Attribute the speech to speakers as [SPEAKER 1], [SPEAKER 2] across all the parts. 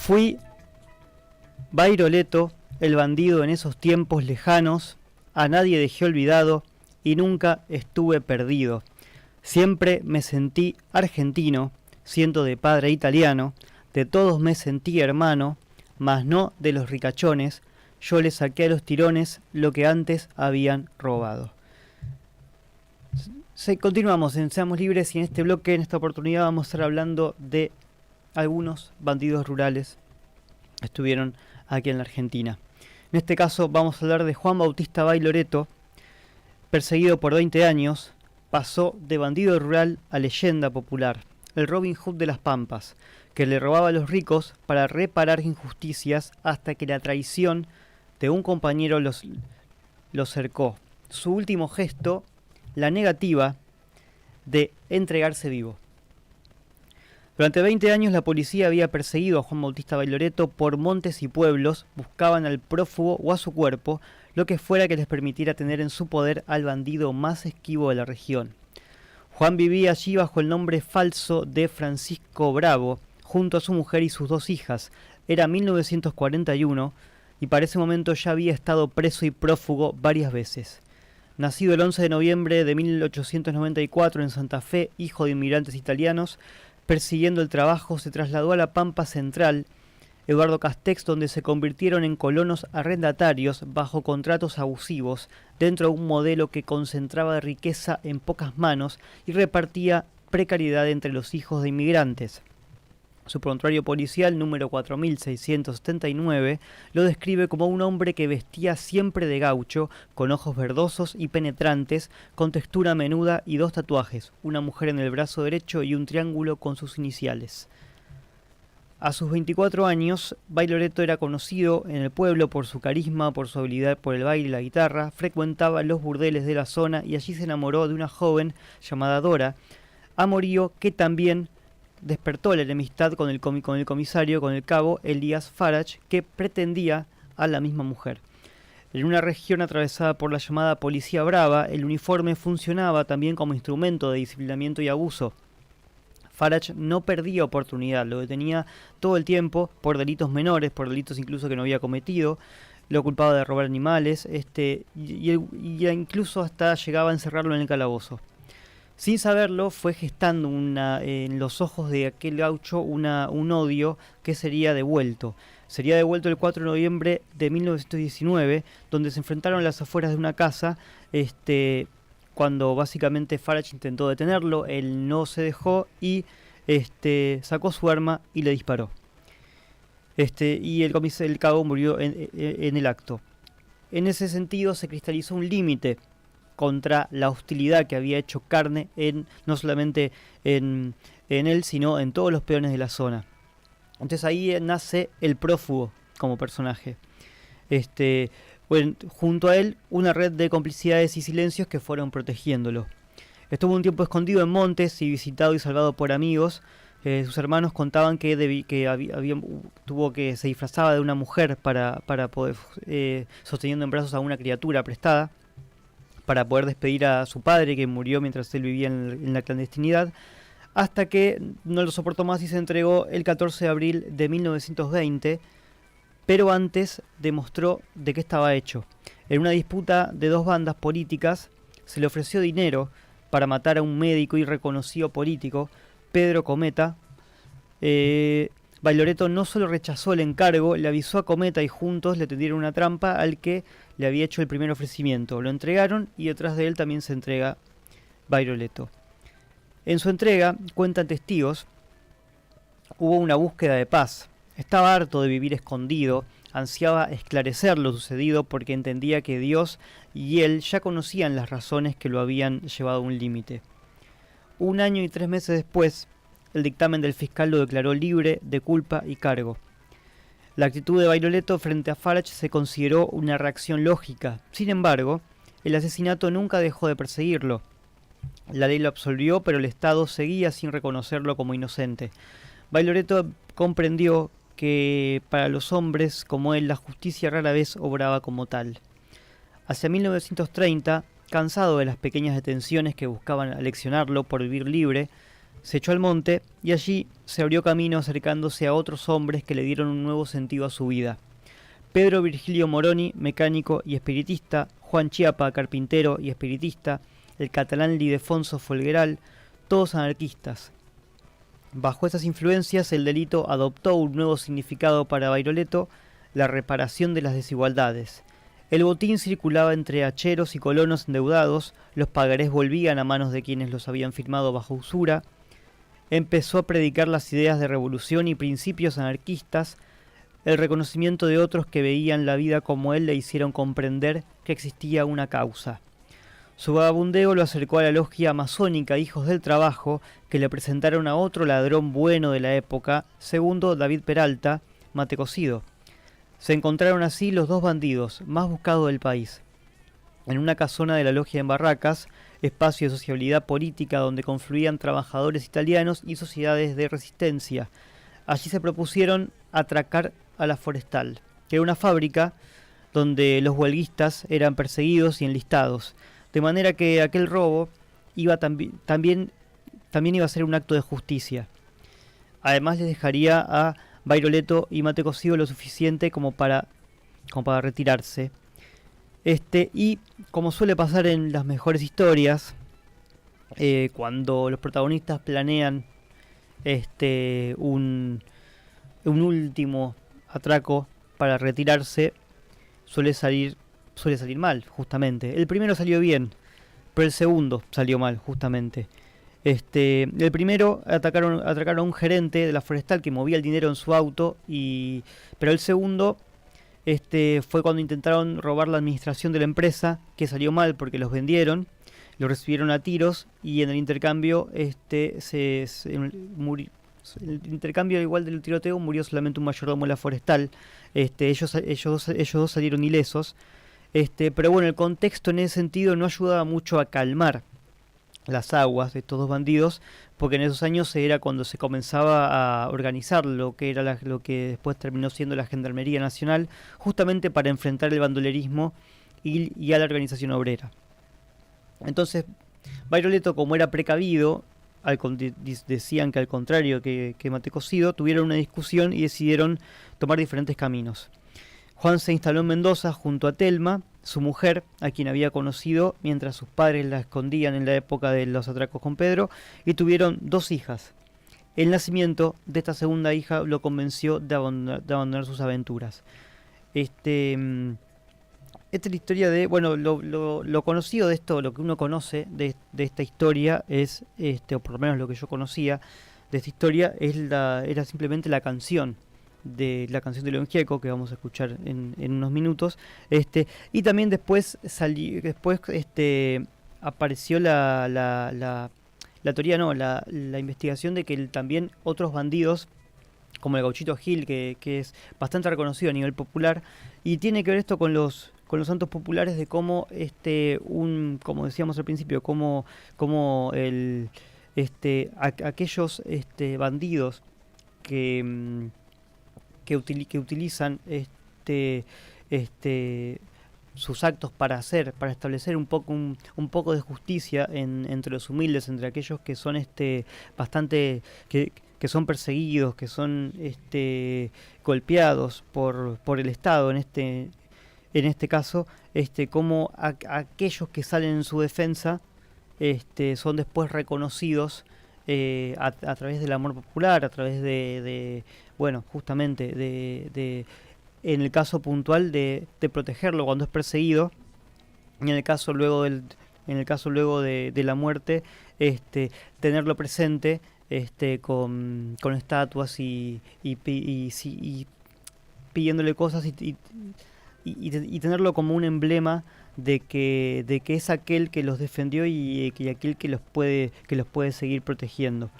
[SPEAKER 1] Fui Bairoleto, el bandido en esos tiempos lejanos, a nadie dejé olvidado y nunca estuve perdido. Siempre me sentí argentino, siendo de padre italiano, de todos me sentí hermano, mas no de los ricachones, yo le saqué a los tirones lo que antes habían robado. Continuamos en Seamos Libres y en este bloque, en esta oportunidad, vamos a estar hablando de algunos bandidos rurales que estuvieron aquí en la Argentina. En este caso vamos a hablar de Juan Bautista Bailoreto, perseguido por 20 años, pasó de bandido rural a leyenda popular, el Robin Hood de las Pampas, que le robaba a los ricos para reparar injusticias hasta que la traición de un compañero los cercó. Su último gesto, la negativa de entregarse vivo. Durante 20 años la policía había perseguido a Juan Bautista Bailoreto por montes y pueblos, buscaban al prófugo o a su cuerpo, lo que fuera que les permitiera tener en su poder al bandido más esquivo de la región. Juan vivía allí bajo el nombre falso de Francisco Bravo, junto a su mujer y sus 2 hijas. Era 1941 y para ese momento ya había estado preso y prófugo varias veces. Nacido el 11 de noviembre de 1894 en Santa Fe, hijo de inmigrantes italianos, persiguiendo el trabajo se trasladó a la Pampa Central, Eduardo Castex, donde se convirtieron en colonos arrendatarios bajo contratos abusivos, dentro de un modelo que concentraba riqueza en pocas manos y repartía precariedad entre los hijos de inmigrantes. Su prontuario policial número 4679 lo describe como un hombre que vestía siempre de gaucho, con ojos verdosos y penetrantes, con textura menuda y 2 tatuajes, una mujer en el brazo derecho y un triángulo con sus iniciales. A sus 24 años, Bailoreto era conocido en el pueblo por su carisma, por su habilidad por el baile y la guitarra, frecuentaba los burdeles de la zona y allí se enamoró de una joven llamada Dora, amorío que también despertó la enemistad con el comisario, con el cabo Elías Farage, que pretendía a la misma mujer. En una región atravesada por la llamada Policía Brava, el uniforme funcionaba también como instrumento de disciplinamiento y abuso. Farage no perdía oportunidad, lo detenía todo el tiempo por delitos menores, por delitos incluso que no había cometido, lo culpaba de robar animales, y incluso hasta llegaba a encerrarlo en el calabozo. Sin saberlo, fue gestando en los ojos de aquel gaucho un odio que sería devuelto. Sería devuelto el 4 de noviembre de 1919, donde se enfrentaron a las afueras de una casa, cuando básicamente Farage intentó detenerlo, él no se dejó y sacó su arma y le disparó. Y el cabo murió en el acto. En ese sentido se cristalizó un límite contra la hostilidad que había hecho carne no solamente en él, sino en todos los peones de la zona. Entonces ahí nace el prófugo como personaje. Junto a él, una red de complicidades y silencios que fueron protegiéndolo. Estuvo un tiempo escondido en montes y visitado y salvado por amigos. Sus hermanos contaban que se disfrazaba de una mujer para poder sosteniendo en brazos a una criatura prestada, para poder despedir a su padre que murió mientras él vivía en la clandestinidad, hasta que no lo soportó más y se entregó el 14 de abril de 1920, pero antes demostró de qué estaba hecho. En una disputa de 2 bandas políticas se le ofreció dinero para matar a un médico y reconocido político, Pedro Cometa. Bailoreto no solo rechazó el encargo, le avisó a Cometa y juntos le tendieron una trampa al que le había hecho el primer ofrecimiento. Lo entregaron y detrás de él también se entrega Bailoreto. En su entrega, cuentan testigos, hubo una búsqueda de paz. Estaba harto de vivir escondido, ansiaba esclarecer lo sucedido porque entendía que Dios y él ya conocían las razones que lo habían llevado a un límite. 1 año y 3 meses después, el dictamen del fiscal lo declaró libre de culpa y cargo. La actitud de Bailoreto frente a Farage se consideró una reacción lógica. Sin embargo, el asesinato nunca dejó de perseguirlo. La ley lo absolvió, pero el Estado seguía sin reconocerlo como inocente. Bailoreto comprendió que para los hombres como él la justicia rara vez obraba como tal. Hacia 1930, cansado de las pequeñas detenciones que buscaban aleccionarlo por vivir libre, se echó al monte y allí se abrió camino acercándose a otros hombres que le dieron un nuevo sentido a su vida. Pedro Virgilio Moroni, mecánico y espiritista, Juan Chiapa, carpintero y espiritista, el catalán Lidefonso Folgueral, todos anarquistas. Bajo estas influencias, el delito adoptó un nuevo significado para Bairoleto, la reparación de las desigualdades. El botín circulaba entre hacheros y colonos endeudados, los pagarés volvían a manos de quienes los habían firmado bajo usura. Empezó a predicar las ideas de revolución y principios anarquistas, el reconocimiento de otros que veían la vida como él le hicieron comprender que existía una causa. Su vagabundeo lo acercó a la logia masónica Hijos del Trabajo, que le presentaron a otro ladrón bueno de la época, segundo David Peralta, mate cocido. Se encontraron así los dos bandidos más buscados del país. En una casona de la logia en Barracas, espacio de sociabilidad política donde confluían trabajadores italianos y sociedades de resistencia. Allí se propusieron atracar a la Forestal, que era una fábrica donde los huelguistas eran perseguidos y enlistados, de manera que aquel robo iba también iba a ser un acto de justicia. Además les dejaría a Bairoleto y mate cocido lo suficiente como para retirarse. Y como suele pasar en las mejores historias, cuando los protagonistas planean un último atraco para retirarse, suele salir mal, justamente. El primero salió bien, pero el segundo salió mal, justamente. El primero atracaron a un gerente de la Forestal que movía el dinero en su auto, pero el segundo fue cuando intentaron robar la administración de la empresa, que salió mal porque los vendieron, los recibieron a tiros y en el intercambio el intercambio igual del tiroteo murió solamente un mayordomo de la Forestal. Ellos dos salieron ilesos. Pero bueno, el contexto en ese sentido no ayudaba mucho a calmar las aguas de estos dos bandidos, porque en esos años era cuando se comenzaba a organizar lo que era lo que después terminó siendo la Gendarmería Nacional, justamente para enfrentar el bandolerismo y a la organización obrera. Entonces, Bairoleto, como era precavido, decían que al contrario que mate cocido, tuvieron una discusión y decidieron tomar diferentes caminos. Juan se instaló en Mendoza junto a Telma, su mujer, a quien había conocido mientras sus padres la escondían en la época de los atracos con Pedro, y tuvieron 2 hijas. El nacimiento de esta segunda hija lo convenció de abandonar sus aventuras. Esta es la historia de, bueno, lo conocido de esto, lo que uno conoce de esta historia es, o por lo menos lo que yo conocía de esta historia, era simplemente la canción de León Gieco, que vamos a escuchar en unos minutos, y también después apareció la teoría, no, la investigación de que también otros bandidos, como el Gauchito Gil, que es bastante reconocido a nivel popular, y tiene que ver esto con los santos populares, de cómo como decíamos al principio, como aquellos bandidos que utilizan sus actos para establecer un poco de justicia entre los humildes, entre aquellos que son bastante que son perseguidos, que son golpeados por el Estado en este caso, como aquellos que salen en su defensa son después reconocidos a través del amor popular, a través bueno, justamente en el caso puntual de protegerlo cuando es perseguido, y en el caso luego de la muerte, tenerlo presente con estatuas y pidiéndole cosas y tenerlo como un emblema de que es aquel que los defendió y aquel que los puede seguir protegiendo.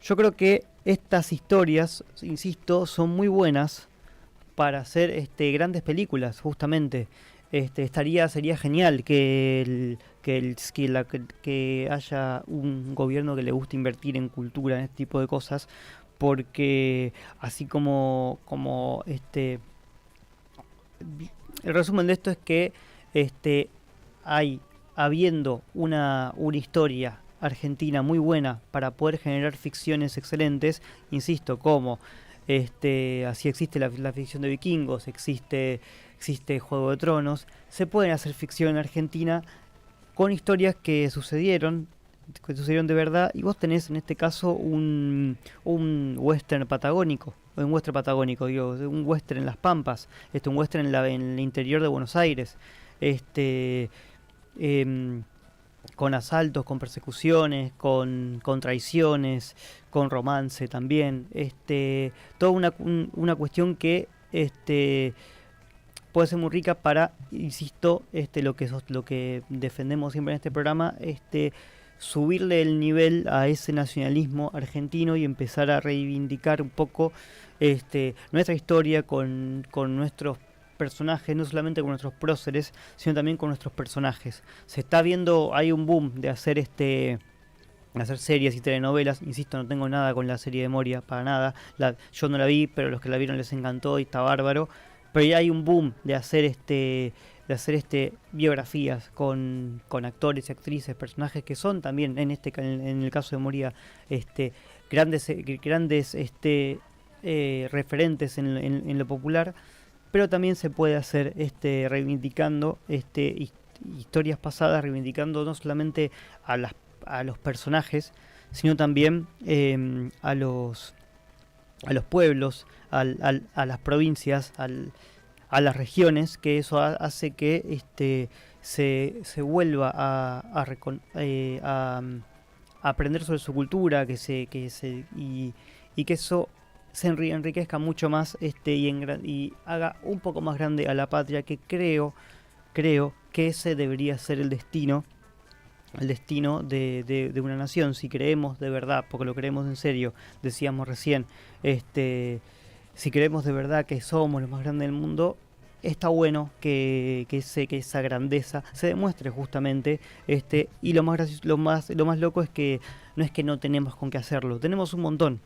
[SPEAKER 1] Yo creo que estas historias, insisto, son muy buenas para hacer grandes películas, justamente. Sería genial que haya un gobierno que le guste invertir en cultura, en este tipo de cosas, porque así como el resumen de esto es que hay habiendo una historia argentina muy buena para poder generar ficciones excelentes, insisto, como así existe la ficción de vikingos, existe Juego de Tronos, se pueden hacer ficción en Argentina con historias que sucedieron de verdad, y vos tenés en este caso un western patagónico, digo, un western en las Pampas, un western en el interior de Buenos Aires, este em, con asaltos, con persecuciones, con traiciones, con romance también, toda una cuestión que puede ser muy rica para, insisto, lo que defendemos siempre en este programa, subirle el nivel a ese nacionalismo argentino y empezar a reivindicar un poco nuestra historia con nuestros personajes, no solamente con nuestros próceres, sino también con nuestros personajes. Se está viendo, hay un boom de hacer series y telenovelas. Insisto, no tengo nada con la serie de Moria, para nada. Yo no la vi, pero los que la vieron les encantó y está bárbaro. Pero ya hay un boom de hacer biografías con actores y actrices, personajes que son también en el caso de Moria grandes referentes en lo popular, pero también se puede hacer reivindicando historias pasadas, reivindicando no solamente a los personajes, sino también a los pueblos, a las provincias, a las regiones, que eso hace que se vuelva a aprender sobre su cultura, y que eso se enriquezca mucho más y haga un poco más grande a la patria, que creo que ese debería ser el destino de una nación, si creemos de verdad, porque lo creemos en serio, decíamos recién, si creemos de verdad que somos los más grandes del mundo, está bueno que esa grandeza se demuestre justamente, y lo más loco es que no tenemos con qué hacerlo, tenemos un montón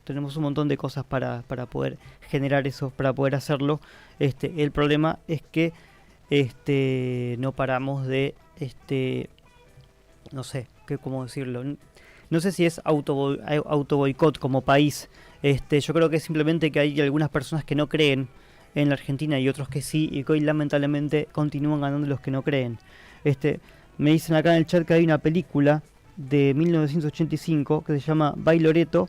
[SPEAKER 1] de cosas para poder generar eso, para poder hacerlo. El problema es que no paramos de no sé cómo decirlo, no sé si es auto boicot como país. Yo creo que es simplemente que hay algunas personas que no creen en la Argentina y otros que sí, y que hoy lamentablemente continúan ganando los que no creen. Me dicen acá en el chat que hay una película de 1985 que se llama Bailoreto,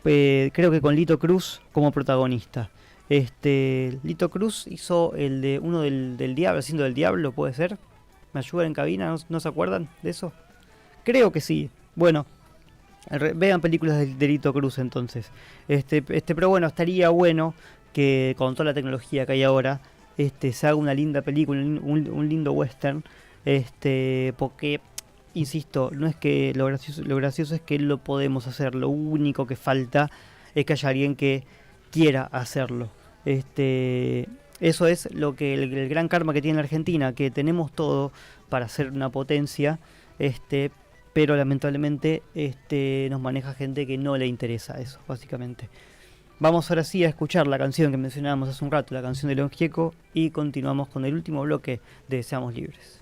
[SPEAKER 1] creo que con Lito Cruz como protagonista. Lito Cruz hizo el de uno del Diablo, haciendo del Diablo, ¿puede ser? ¿Me ayudan en cabina? ¿No se acuerdan de eso? Creo que sí. Bueno, vean películas de Lito Cruz entonces. Pero bueno, estaría bueno que con toda la tecnología que hay ahora, se haga una linda película, un lindo western, porque, insisto, no es que lo gracioso es que lo podemos hacer, lo único que falta es que haya alguien que quiera hacerlo. Eso es lo que el gran karma que tiene la Argentina, que tenemos todo para ser una potencia, pero lamentablemente nos maneja gente que no le interesa eso, básicamente. Vamos ahora sí a escuchar la canción que mencionábamos hace un rato, la canción de León Gieco, y continuamos con el último bloque de Seamos Libres.